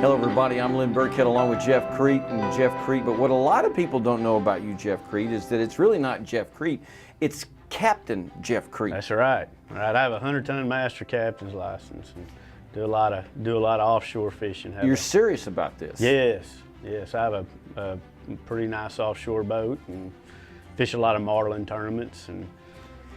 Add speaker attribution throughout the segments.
Speaker 1: Hello everybody, I'm Lynn Burkhead along with Jeff Kriet and Jeff Kriet. But what a lot of people don't know about you, Jeff Kriet, is that it's really not Jeff Kriet, it's Captain Jeff Kriet.
Speaker 2: That's right. I have a 100-ton master captain's license and do a lot of offshore fishing.
Speaker 1: You're serious about this?
Speaker 2: Yes. I have a pretty nice offshore boat and fish a lot of marlin tournaments, and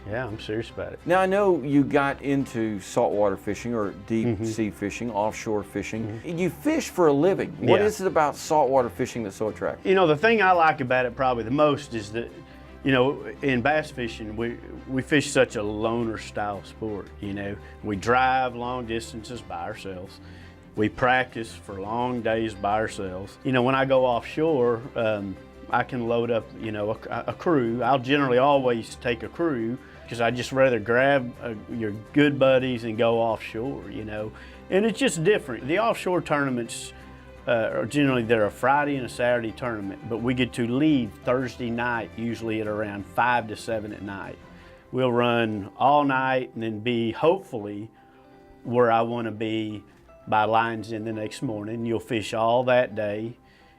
Speaker 2: yeah, I'm serious about it.
Speaker 1: Now I know you got into saltwater fishing or deep sea fishing, offshore fishing. You fish for a living. What is it about saltwater fishing that's so attractive?
Speaker 2: You know, the thing I like about it probably the most is that, you know, in bass fishing, we fish such a loner style sport, you know. We drive long distances by ourselves. We practice for long days by ourselves. You know, when I go offshore, I can load up, you know, a crew. I'll generally always take a crew because I just rather grab your good buddies and go offshore, you know. And it's just different. The offshore tournaments are generally, they're a Friday and a Saturday tournament, but we get to leave Thursday night, usually at around 5 to 7 at night. We'll run all night and then be hopefully where I want to be by lines in the next morning. You'll fish all that day,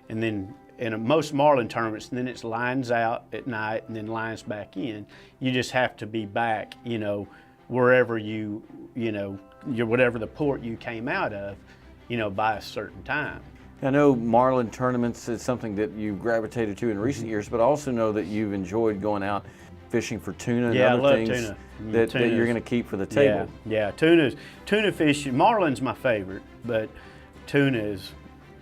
Speaker 2: and then in most marlin tournaments, and then it's lines out at night and then lines back in. You just have to be back, you know, wherever whatever the port you came out of, you know, by a certain time.
Speaker 1: I know marlin tournaments is something that you've gravitated to in recent years, but I also know that you've enjoyed going out fishing for tuna and other things that you're going to keep for the table.
Speaker 2: Yeah, tuna fishing, marlin's my favorite, but tuna is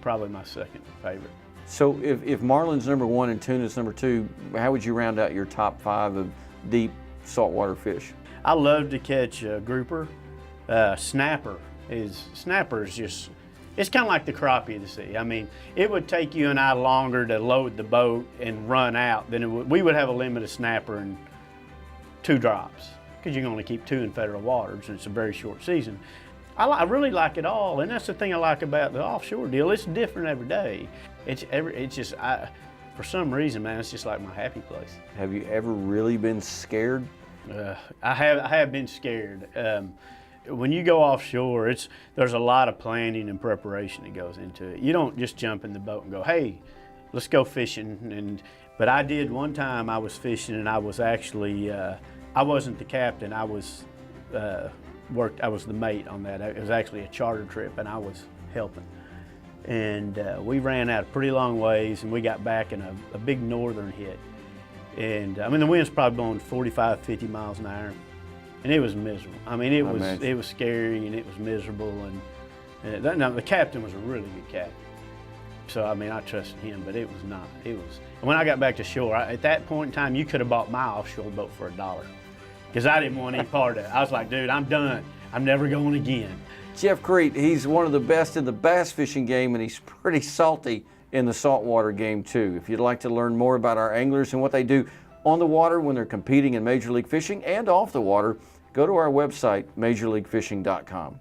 Speaker 2: probably my second favorite.
Speaker 1: So if marlin's number one and tuna's number two, how would you round out your top 5 of deep saltwater fish?
Speaker 2: I love to catch grouper. Snapper is just, it's kind of like the crappie of the sea. I mean, it would take you and I longer to load the boat and run out than it would. We would have a limit of snapper in 2 drops because you can only keep 2 in federal waters, and it's a very short season. I really like it all, and that's the thing I like about the offshore deal. It's different every day. For some reason, man, it's just like my happy place.
Speaker 1: Have you ever really been scared?
Speaker 2: I have been scared. When you go offshore, there's a lot of planning and preparation that goes into it. You don't just jump in the boat and go, hey, let's go fishing. But I did one time. I was fishing, and I was actually, I wasn't the captain. I was the mate on that. It was actually a charter trip, and I was helping. And we ran out a pretty long ways, and we got back in a big northern hit. And I mean, the wind's probably blowing 45, 50 miles an hour. And it was miserable. I mean, it was scary, and it was miserable. Now the captain was a really good captain, so I mean, I trusted him. But it was not. And when I got back to shore, at that point in time, you could have bought my offshore boat for $1, because I didn't want any part of it. I was like, dude, I'm done. I'm never going again.
Speaker 1: Jeff Kriet, he's one of the best in the bass fishing game, and he's pretty salty in the saltwater game too. If you'd like to learn more about our anglers and what they do on the water when they're competing in Major League Fishing and off the water, go to our website, majorleaguefishing.com.